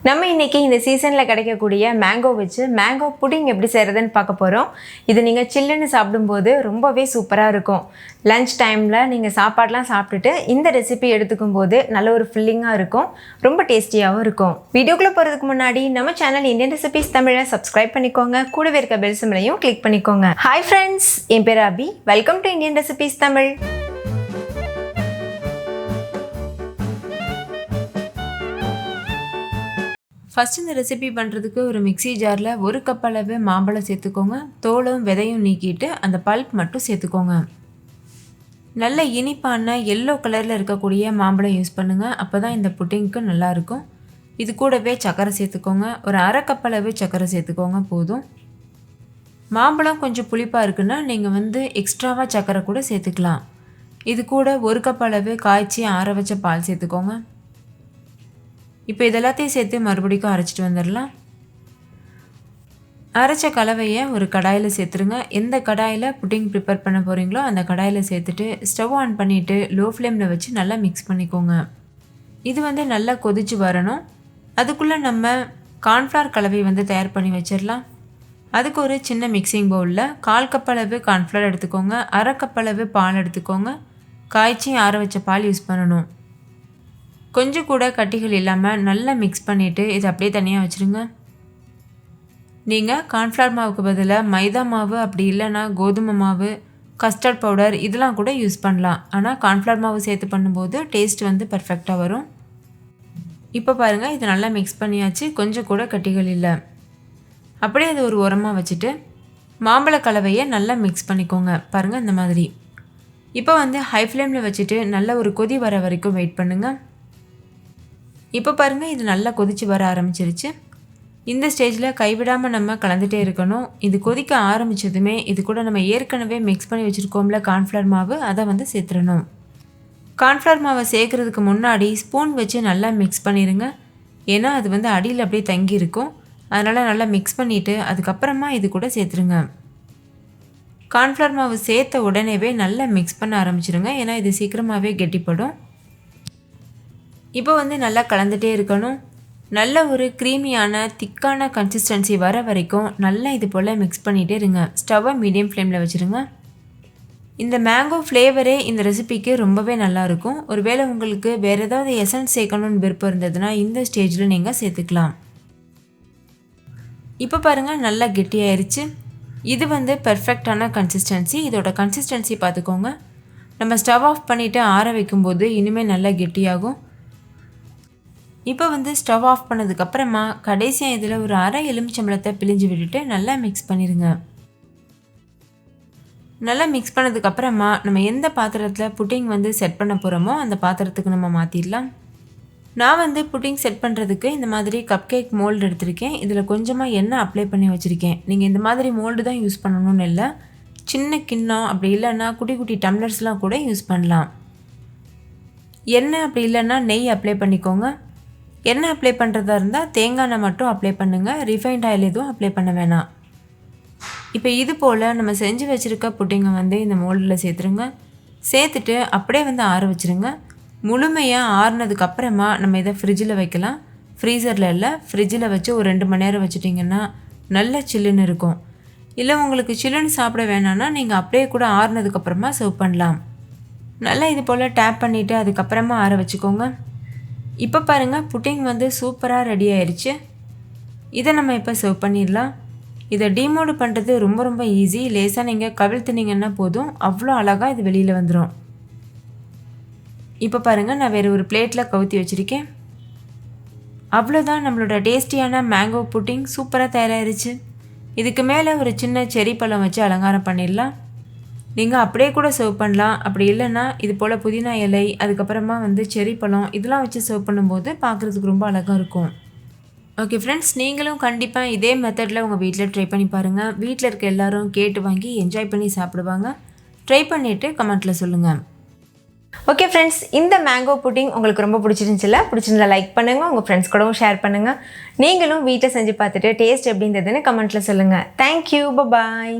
நம்ம இன்னைக்கு இந்த சீசனில் கிடைக்கக்கூடிய மேங்கோ வச்சு மேங்கோ புடிங் எப்படி செய்கிறதுன்னு பார்க்க போகிறோம். இது நீங்கள் சில்லுன்னு சாப்பிடும்போது ரொம்பவே சூப்பராக இருக்கும். லஞ்ச் டைமில் நீங்கள் சாப்பாடெலாம் சாப்பிட்டுட்டு இந்த ரெசிபி எடுத்துக்கும் போது நல்ல ஒரு ஃபில்லிங்காக இருக்கும், ரொம்ப டேஸ்டியாகவும் இருக்கும். வீடியோக்குள்ளே போகிறதுக்கு முன்னாடி நம்ம சேனல் இந்தியன் ரெசிபீஸ் தமிழை சப்ஸ்கிரைப் பண்ணிக்கோங்க, கூடவே இருக்க பெல் சிம்பலையும் கிளிக் பண்ணிக்கோங்க. ஹாய் ஃப்ரெண்ட்ஸ், என் பேர் Abhi. Welcome to Indian recipes Tamil. First இந்த ரெசிபி பண்ணுறதுக்கு ஒரு மிக்சி ஜாரில் 1 கப் அளவு மாம்பழம் சேர்த்துக்கோங்க. தோலும் விதையும் நீக்கிட்டு அந்த பல்ப் மட்டும் சேர்த்துக்கோங்க. நல்ல இனிப்பான எல்லோ கலரில் இருக்கக்கூடிய மாம்பழம் யூஸ் பண்ணுங்கள், அப்போ தான் இந்த புட்டிங்க்கு நல்லாயிருக்கும். இது கூடவே சர்க்கரை சேர்த்துக்கோங்க. ஒரு 1/2 கப் அளவு சர்க்கரை சேர்த்துக்கோங்க போதும். மாம்பழம் கொஞ்சம் புளிப்பாக இருக்குன்னா நீங்கள் எக்ஸ்ட்ராவாக சர்க்கரை கூட சேர்த்துக்கலாம். இது கூட 1 கப் அளவு காய்ச்சி ஆற வச்ச பால் சேர்த்துக்கோங்க. இப்போ இதெல்லாத்தையும் சேர்த்து மறுபடியும் அரைச்சிட்டு வந்துடலாம். அரைச்ச கலவையை ஒரு கடாயில் சேர்த்துருங்க. எந்த கடாயில் புட்டிங் ப்ரிப்பேர் பண்ண போகிறீங்களோ அந்த கடாயில் சேர்த்துட்டு ஸ்டவ் ஆன் பண்ணிவிட்டு லோ ஃப்ளேமில் வச்சு நல்லா மிக்ஸ் பண்ணிக்கோங்க. இது நல்லா கொதிச்சு வரணும். அதுக்குள்ளே நம்ம கார்ன்ஃப்ளவர் கலவை தயார் பண்ணி வச்சிடலாம். அதுக்கு ஒரு சின்ன மிக்சிங் பவுலில் 1/4 கப் அளவு கார்ன்ஃப்ளவர் எடுத்துக்கோங்க. 1/2 கப் அளவு பால் எடுத்துக்கோங்க. காய்ச்சி ஆற வச்ச பால் யூஸ் பண்ணணும். கொஞ்சம் கூட கட்டிகள் இல்லாமல் நல்லா மிக்ஸ் பண்ணிவிட்டு இதை அப்படியே தனியாக வச்சுருங்க. நீங்கள் கார்ன்ஃப்ளவர் மாவுக்கு பதிலாக மைதா மாவு, அப்படி இல்லைன்னா கோதுமை மாவு, கஸ்டர்ட் பவுடர் இதெல்லாம் கூட யூஸ் பண்ணலாம். ஆனால் கார்ன்ஃப்ளவர் மாவு சேர்த்து பண்ணும்போது டேஸ்ட் பர்ஃபெக்டாக வரும். இப்போ பாருங்கள், இது நல்லா மிக்ஸ் பண்ணியாச்சு. கொஞ்சம் கூட கட்டிகள் இல்லை. அப்படியே அது ஒரு உரமாக வச்சுட்டு மாம்பழ கலவையை நல்லா மிக்ஸ் பண்ணிக்கோங்க. பாருங்கள் இந்த மாதிரி. இப்போ ஹை ஃப்ளேமில் வச்சுட்டு நல்ல ஒரு கொதி வர வரைக்கும் வெயிட் பண்ணுங்கள். இப்போ பாருங்கள், இது நல்லா கொதித்து வர ஆரம்பிச்சிருச்சு. இந்த ஸ்டேஜில் கைவிடாமல் நம்ம கலந்துகிட்டே இருக்கணும். இது கொதிக்க ஆரம்பித்ததுமே இது கூட நம்ம ஏற்கனவே மிக்ஸ் பண்ணி வச்சுருக்கோம்ல கார்ன்ஃப்ளவர் மாவு, அதை சேர்த்துடணும். கார்ன்ஃப்ளவர் மாவை சேர்க்குறதுக்கு முன்னாடி ஸ்பூன் வச்சு நல்லா மிக்ஸ் பண்ணிடுங்க. ஏன்னா அது அடியில் அப்படியே தங்கி இருக்கும். அதனால் நல்லா மிக்ஸ் பண்ணிவிட்டு அதுக்கப்புறமா இது கூட சேர்த்துருங்க. கார்ன்ஃப்ளவர் மாவு சேர்த்த உடனேவே நல்லா மிக்ஸ் பண்ண ஆரம்பிச்சிடுங்க. ஏன்னா இது சீக்கிரமாகவே கெட்டிப்படும். இப்போ நல்லா கலந்துகிட்டே இருக்கணும். நல்ல ஒரு க்ரீமியான திக்கான கன்சிஸ்டன்சி வர வரைக்கும் நல்லா இது போல் மிக்ஸ் பண்ணிகிட்டே இருங்க. ஸ்டவ்வை மீடியம் ஃப்ளேமில் வச்சுருங்க. இந்த மேங்கோ ஃப்ளேவரே இந்த ரெசிபிக்கு ரொம்பவே நல்லாயிருக்கும். ஒருவேளை உங்களுக்கு வேறு ஏதாவது எசன்ஸ் சேர்க்கணுன்னு விருப்பம் இருந்ததுன்னா இந்த ஸ்டேஜில் நீங்கள் சேர்த்துக்கலாம். இப்போ பாருங்கள், நல்லா கெட்டியாயிருச்சு. இது பெர்ஃபெக்டான கன்சிஸ்டன்சி. இதோட கன்சிஸ்டன்சி பார்த்துக்கோங்க. நம்ம ஸ்டவ் ஆஃப் பண்ணிவிட்டு ஆற வைக்கும்போது இனிமேல் நல்லா கெட்டியாகும். இப்போ ஸ்டவ் ஆஃப் பண்ணதுக்கப்புறமா கடைசியாக இதில் ஒரு 1/2 எலுமிச்சம்பழத்தை பிழிஞ்சு விட்டுட்டு நல்லா மிக்ஸ் பண்ணிடுங்க. நல்லா மிக்ஸ் பண்ணதுக்கப்புறமா நம்ம எந்த பாத்திரத்தில் புட்டிங் செட் பண்ண போகிறோமோ அந்த பாத்திரத்துக்கு நம்ம மாற்றிடலாம். நான் புட்டிங் செட் பண்ணுறதுக்கு இந்த மாதிரி கப் கேக் மோல்டு எடுத்திருக்கேன். இதில் கொஞ்சமாக எண்ணெய் அப்ளை பண்ணி வச்சுருக்கேன். நீங்கள் இந்த மாதிரி மோல்டு தான் யூஸ் பண்ணணும்னு இல்லை, சின்ன கிண்ணம் அப்படி இல்லைன்னா குட்டி குட்டி டம்ளர்ஸ்லாம் கூட யூஸ் பண்ணலாம். எண்ணெய் அப்படி இல்லைன்னா நெய் அப்ளை பண்ணிக்கோங்க. எண்ணெய் அப்ளை பண்ணுறதா இருந்தால் தேங்காய் எண்ணெய் மட்டும் அப்ளை பண்ணுங்கள். ரிஃபைண்ட் ஆயில் எதுவும் அப்ளை பண்ண வேணாம். இப்போ இது போல் நம்ம செஞ்சு வச்சுருக்க புட்டிங்கை இந்த மோல்டில் சேர்த்துருங்க. சேர்த்துட்டு அப்படியே ஆற வச்சுருங்க. முழுமையாக ஆறுனதுக்கப்புறமா நம்ம இதை ஃப்ரிட்ஜில் வைக்கலாம். ஃப்ரீசரில் இல்லை, ஃப்ரிட்ஜில் வச்சு ஒரு 2 மணி நேரம் வச்சுட்டிங்கன்னா நல்ல சில்லுன்னு இருக்கும். இல்லை உங்களுக்கு சில்லுன்னு சாப்பிட வேணான்னா நீங்கள் அப்படியே கூட ஆறுனதுக்கப்புறமா சர்வ் பண்ணலாம். நல்லா இது போல் டேப் பண்ணிவிட்டு அதுக்கப்புறமா ஆற வச்சுக்கோங்க. இப்போ பாருங்கள், புட்டிங் சூப்பராக ரெடி ஆயிடுச்சு. இதை நம்ம இப்போ சர்வ் பண்ணிடலாம். இதை டீமோடு பண்ணுறது ரொம்ப ரொம்ப ஈஸி. லேசாக நீங்கள் கவிழ்த்துனீங்கன்னா போதும், அவ்வளோ அழகாக இது வெளியில் வந்துடும். இப்போ பாருங்கள், நான் வேறு ஒரு பிளேட்டில் கவுத்தி வச்சுருக்கேன். அவ்வளோதான், நம்மளோட டேஸ்டியான மேங்கோ புட்டிங் சூப்பராக தயாராகிருச்சு. இதுக்கு மேலே ஒரு சின்ன செரி பழம் வச்சு அலங்காரம் பண்ணிடலாம். நீங்கள் அப்படியே கூட சர்வ் பண்ணலாம். அப்படி இல்லைன்னா இது போல் புதினா இலை, அதுக்கப்புறமா செரி பழம் இதெல்லாம் வச்சு சர்வ் பண்ணும்போது பார்க்குறதுக்கு ரொம்ப அழகாக இருக்கும். ஓகே ஃப்ரெண்ட்ஸ், நீங்களும் கண்டிப்பாக இதே மெத்தடில் உங்கள் வீட்டில் ட்ரை பண்ணி பாருங்கள். வீட்டில் இருக்க எல்லோரும் கேட்டு வாங்கி என்ஜாய் பண்ணி சாப்பிடுவாங்க. ட்ரை பண்ணிவிட்டு கமெண்ட்டில் சொல்லுங்கள். ஓகே ஃப்ரெண்ட்ஸ், இந்த மேங்கோ புட்டிங் உங்களுக்கு ரொம்ப பிடிச்சிருந்தா லைக் பண்ணுங்கள், உங்கள் ஃப்ரெண்ட்ஸ் கூடவும் ஷேர் பண்ணுங்கள். நீங்களும் வீட்டில் செஞ்சு பார்த்துட்டு டேஸ்ட் எப்படி இருந்ததுன்னு கமெண்ட்டில் சொல்லுங்கள். தேங்க்யூ, பாய்.